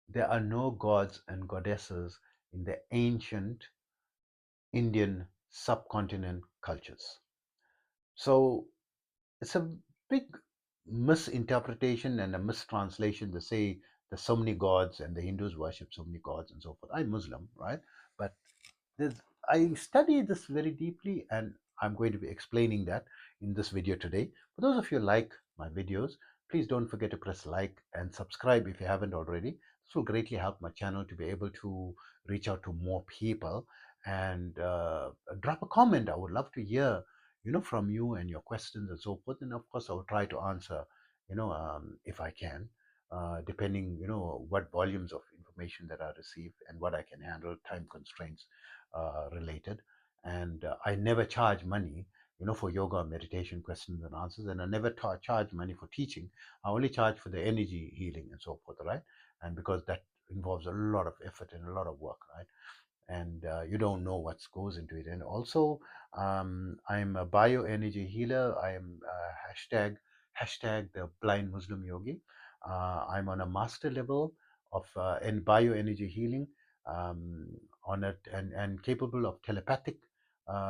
there are no gods and goddesses in the ancient Indian subcontinent cultures. So it's a big misinterpretation and a mistranslation to say there's so many gods and the Hindus worship so many gods and so forth. I'm Muslim, right? But I study this very deeply, and I'm going to be explaining that in this video today. For those of you who like my videos, please don't forget to press like and subscribe if you haven't already. This will greatly help my channel to be able to reach out to more people, and drop a comment. I would love to hear, from you and your questions and so forth. And of course, I will try to answer, if I can, depending, what volumes of information that I receive and what I can handle, time constraints related. And I never charge money, for yoga, meditation, questions and answers. And I never charge money for teaching. I only charge for the energy healing and so forth, right? And because that involves a lot of effort and a lot of work, right? And you don't know what goes into it. And also, I'm a bioenergy healer. I am hashtag the blind Muslim yogi. I'm on a master level of in bioenergy healing, um, on it, and capable of telepathic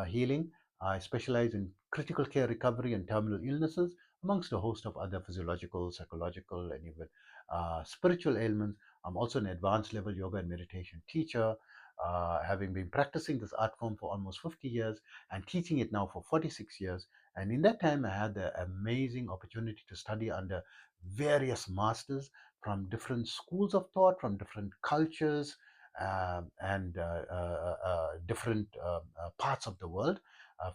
healing. I specialize in critical care recovery and terminal illnesses, amongst a host of other physiological, psychological, and even spiritual ailments. I'm also an advanced level yoga and meditation teacher, having been practicing this art form for almost 50 years and teaching it now for 46 years. And in that time, I had the amazing opportunity to study under various masters from different schools of thought, from different cultures, and different parts of the world,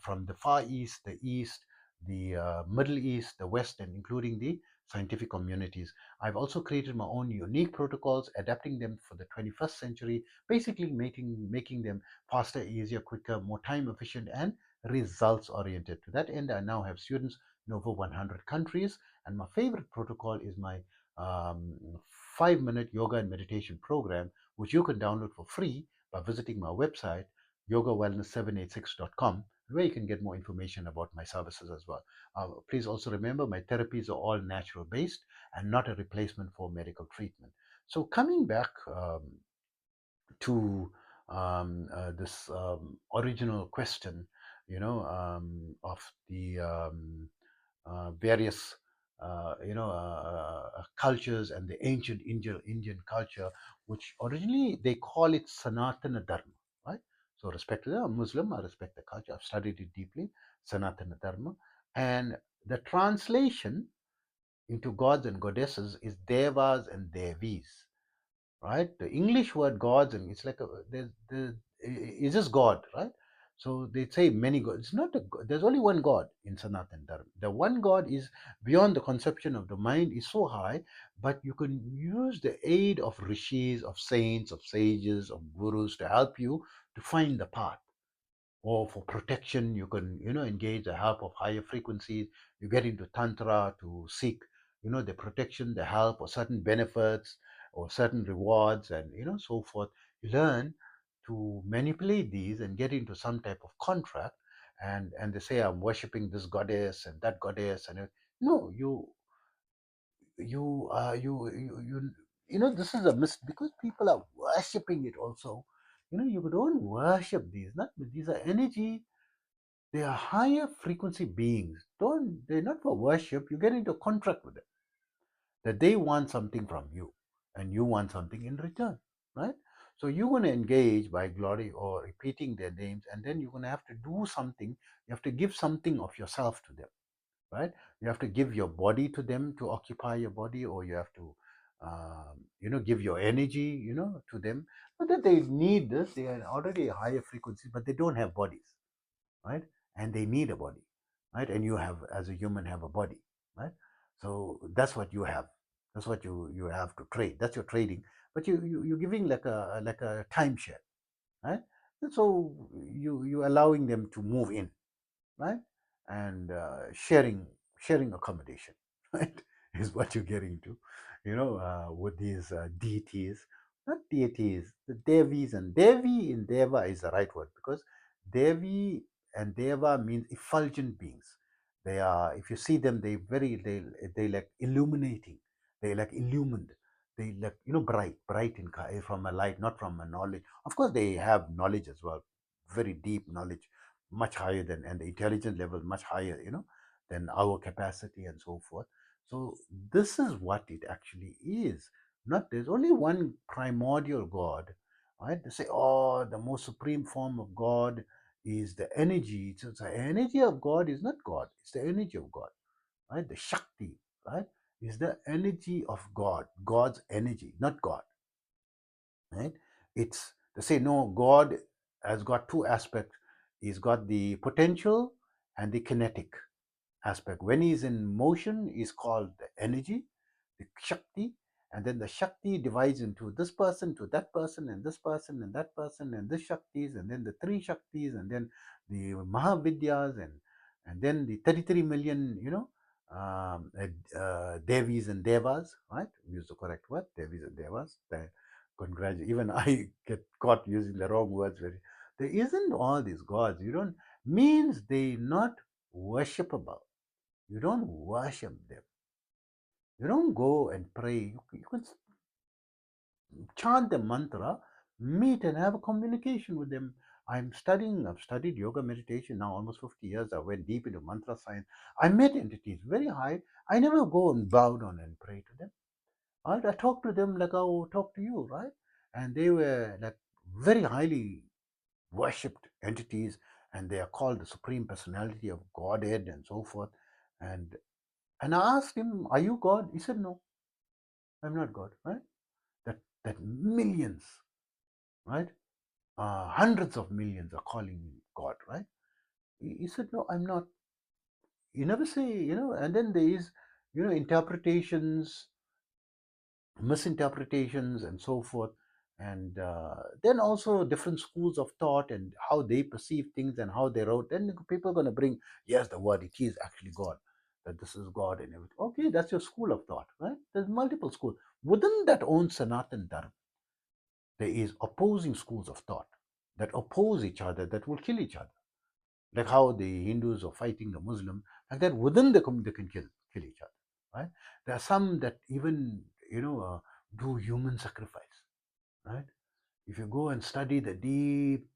from the Far East, the East, the Middle East, the West, and including the scientific communities. I've also created my own unique protocols, adapting them for the 21st century, basically making them faster, easier, quicker, more time efficient, and results oriented. To that end, I now have students in over 100 countries, and my favorite protocol is my um, 5-minute yoga and meditation program, which you can download for free by visiting my website, yogawellness786.com, where you can get more information about my services as well. Please also remember my therapies are all natural based and not a replacement for medical treatment. So, coming back to this original question, of the various cultures and the ancient Indian culture, which originally they call it Sanatana Dharma, right? So, respect to the Muslim, I respect the culture. I've studied it deeply, Sanatana Dharma, and the translation into gods and goddesses is Devas and Devis, right? The English word gods, and it's like it's just God, right? So they say many gods. It's not there's only one God in Sanatan Dharma. The one God is beyond the conception of the mind, is so high, but you can use the aid of rishis, of saints, of sages, of gurus to help you to find the path. Or for protection, you can engage the help of higher frequencies. You get into tantra to seek the protection, the help, or certain benefits or certain rewards, and so forth. You learn to manipulate these and get into some type of contract, and they say, I'm worshiping this goddess and that goddess, and no, this is a because people are worshiping it also. You don't worship these, not these are energy. They are higher frequency beings. They're not for worship. You get into a contract with them that they want something from you and you want something in return, right? So you're going to engage by glory or repeating their names, and then you're going to have to do something. You have to give something of yourself to them, right? You have to give your body to them to occupy your body, or you have to, give your energy, to them. Not that they need this, they are already a higher frequency, but they don't have bodies, right? And they need a body, right? And you have, as a human, have a body, right? So that's what you have. That's what you have to trade. That's your trading. But you're giving like a timeshare, right? And so you allowing them to move in, right? And sharing accommodation, right? Is what you're getting to, with these deities, not deities, the devis. And devi in deva is the right word, because devi and deva means effulgent beings. They are, if you see them, they like illuminating. They like illumined. they look, bright in from a light, not from a knowledge. Of course, they have knowledge as well, very deep knowledge, much higher than, and the intelligence level much higher, than our capacity and so forth. So this is what it actually is. Not there's only one primordial God, right? They say, oh, the most supreme form of God is the energy. So the energy of God is not God; it's the energy of God, right? The Shakti, right, is the energy of God, God's energy, not God, right? It's they say no, God has got two aspects. He's got the potential and the kinetic aspect. When he's in motion, is called the energy, the Shakti, and then the Shakti divides into this person to that person and this person and that person and this Shaktis, and then the three Shaktis, and then the Mahavidyas, and then the 33 million, Devis and Devas, right? Use the correct word, Devis and Devas. Congratulations. Even I get caught using the wrong words. There isn't all these gods. You don't means they not worshipable. You don't worship them. You don't go and pray. You can chant the mantra, meet and have a communication with them. I've studied yoga meditation now almost 50 years. I went deep into mantra science. I met entities very high. I never go and bow down and pray to them. Right? I talk to them like I would talk to you, right? And they were like very highly worshipped entities, and they are called the Supreme Personality of Godhead and so forth. And and I asked him, "Are you God?" He said, "No, I'm not God." Right? That millions, right? Hundreds of millions are calling him God, right? He said, "No, I'm not." You never say, and then there is, interpretations, misinterpretations, and so forth. And then also different schools of thought and how they perceive things and how they wrote. Then people are going to bring, yes, the word, it is actually God, that this is God and everything. Okay, that's your school of thought, right? There's multiple schools. Within that own Sanatan Dharma, there is opposing schools of thought that oppose each other, that will kill each other. Like how the Hindus are fighting the Muslim, like that within the community they can kill each other, right? There are some that even do human sacrifice, right? If you go and study the deep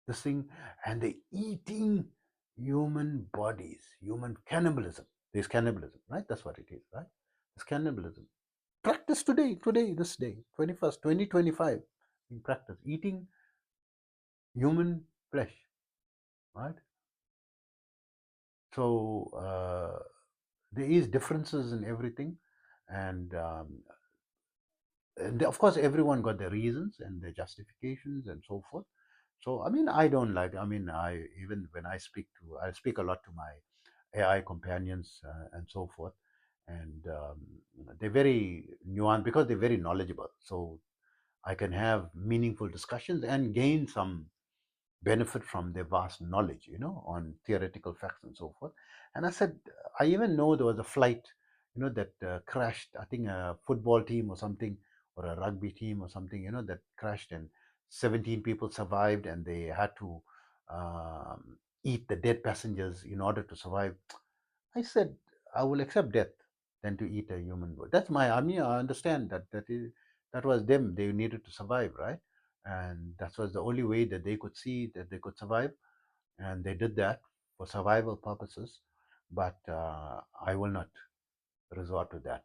this thing, and they eating human bodies, human cannibalism. There's cannibalism, right? That's what it is, right? It's cannibalism. Practice today, this day, 21st, 2025, in practice, eating human flesh, right? So there is differences in everything, and of course everyone got their reasons and their justifications and so forth. So I mean, I don't like. I mean, I even when I speak a lot to my AI companions and so forth, and they're very nuanced because they're very knowledgeable. So I can have meaningful discussions and gain some benefit from their vast knowledge, on theoretical facts and so forth. And I said, I even know there was a flight, that crashed. I think a football team or something, or a rugby team or something, that crashed, and 17 people survived, and they had to eat the dead passengers in order to survive. I said, I will accept death than to eat a human body. That's my, I mean, I understand that was them. They needed to survive, right? And that was the only way that they could see that they could survive. And they did that for survival purposes. But I will not resort to that,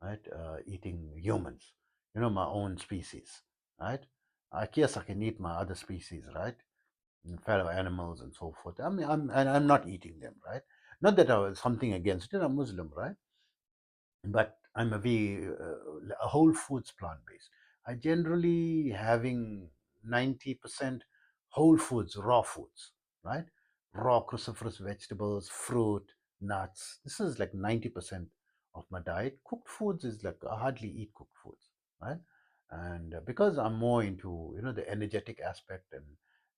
right? Eating humans, my own species, right? I guess I can eat my other species, right? And fellow animals and so forth. I mean, I'm not eating them, right? Not that I was something against it. I'm Muslim, right? But I'm a whole foods plant based. I generally having 90% whole foods, raw foods, right? Raw cruciferous vegetables, fruit, nuts. This is like 90% of my diet. Cooked foods is like I hardly eat cooked foods, right? And because I'm more into the energetic aspect, and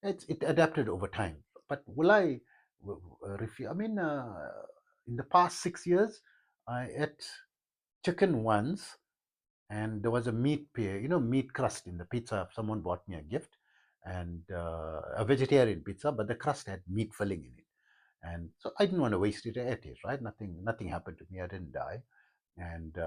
it adapted over time. But will I refuse? I mean, in the past 6 years, I ate chicken once, and there was a meat crust in the pizza. Someone bought me a gift, and a vegetarian pizza, but the crust had meat filling in it, and so I didn't want to waste it. I ate it, right? Nothing happened to me. I didn't die, and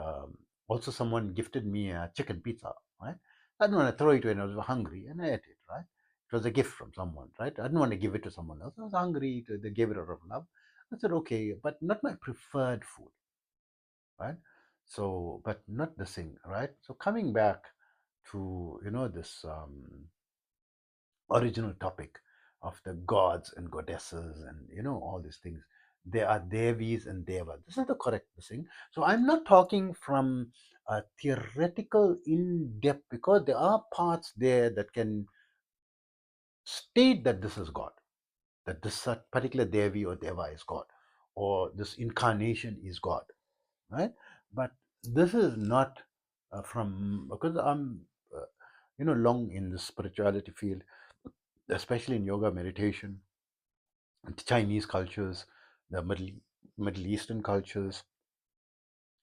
Also, someone gifted me a chicken pizza, right? I didn't want to throw it when I was hungry, and I ate it, right? It was a gift from someone, right? I didn't want to give it to someone else. I was hungry. They gave it out of love. I said, okay, but not my preferred food, right? So, but not the thing, right? So coming back to this original topic of the gods and goddesses and all these things, they are devis and devas. This is the correct thing. So I'm not talking from a theoretical in depth, because there are parts there that can state that this is God, that this particular devi or deva is God, or this incarnation is God, right? But this is not from, because I'm long in the spirituality field, especially in yoga, meditation, the Chinese cultures, the Middle Eastern cultures.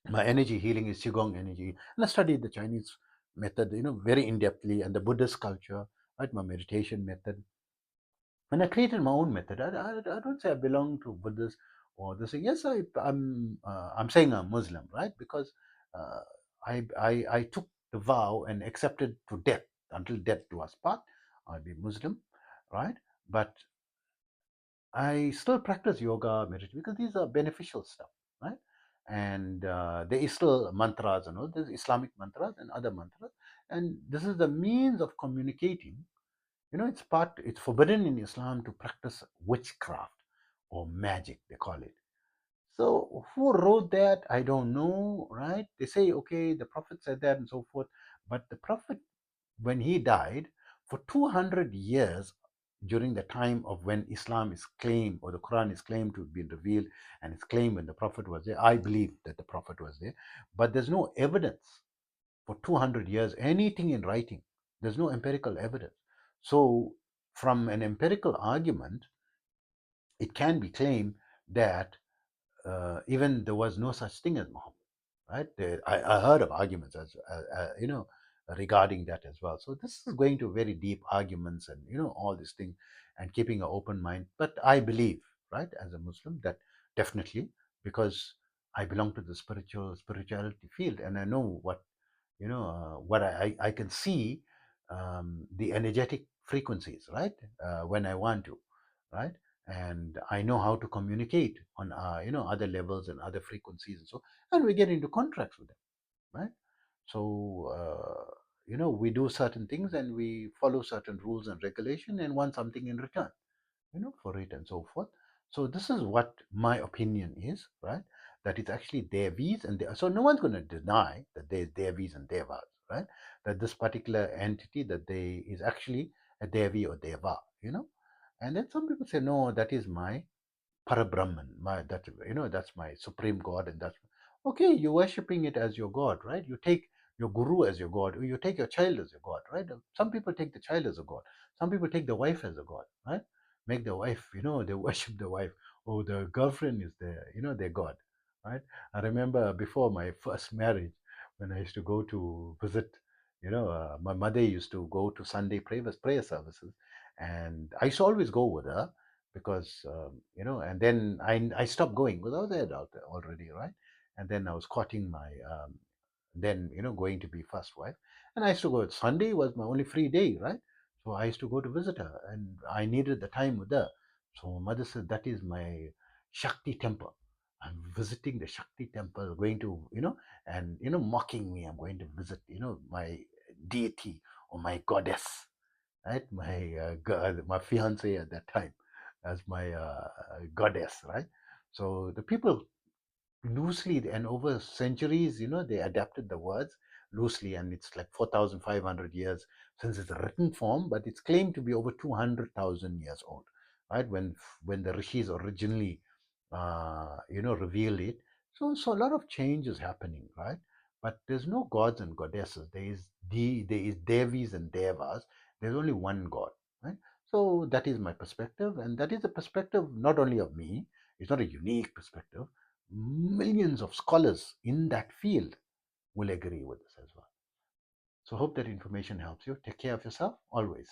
My energy healing is Qigong energy, and I studied the Chinese method, very in depthly, and the Buddhist culture, right? My meditation method. When I created my own method, I don't say I belong to Buddhist or this thing. Yes, I'm saying I'm Muslim, right? Because uh, I took the vow and accepted to death, until death do us part. I'll be Muslim, right? But I still practice yoga, meditation, because these are beneficial stuff, right? And there is still mantras and all. There's Islamic mantras and other mantras, and this is the means of communicating. It's forbidden in Islam to practice witchcraft or magic, they call it. So who wrote that? I don't know, right? They say, okay, the Prophet said that and so forth. But the Prophet, when he died, for 200 years, during the time of when Islam is claimed, or the Quran is claimed to have been revealed, and it's claimed when the Prophet was there, I believe that the Prophet was there, but there's no evidence for 200 years, anything in writing. There's no empirical evidence. So, from an empirical argument, it can be claimed that even there was no such thing as Muhammad, right? I heard of arguments regarding that as well. So this is going to very deep arguments and all these things, and keeping an open mind. But I believe, right, as a Muslim, that definitely, because I belong to the spirituality field, and I know what I can see, the energetic frequencies, right, when I want to, right, and I know how to communicate on other levels and other frequencies, and we get into contracts with them, right? So we do certain things and we follow certain rules and regulation and want something in return, for it and so forth. So this is what my opinion is, right? That it's actually Devis and so no one's going to deny that there's Devis and Devas, right? That this particular entity that they is actually a Devi or Deva, and then some people say, no, that is my Parabrahman, that's my supreme God, and that's okay. You're worshiping it as your God, right? You take your guru as your God, or you take your child as your God, right? Some people take the child as a God. Some people take the wife as a God, right? Make the wife, they worship the wife. Oh, the girlfriend is their God, right? I remember before my first marriage, when I used to go to visit, my mother used to go to Sunday prayer services, and I used to always go with her because and then I stopped going because I was there out there already, right? And then I was courting my then going to be first wife, and I used to go. Sunday was my only free day, right? So I used to go to visit her, and I needed the time with her. So my mother said, that is my Shakti temple. I'm visiting the Shakti temple, going to and mocking me. I'm going to visit my deity or my goddess, right? My fiance at that time as my goddess, right? So the people loosely, and over centuries, they adapted the words loosely, and it's like 4,500 years since it's a written form, but it's claimed to be over 200,000 years old, right? When the rishis originally revealed it. So a lot of change is happening, right? But there's no gods and goddesses. There is devis and devas. There's only one God, right? So that is my perspective, and that is a perspective not only of me. It's not a unique perspective. Millions of scholars in that field will agree with this as well. So hope that information helps you. Take care of yourself always.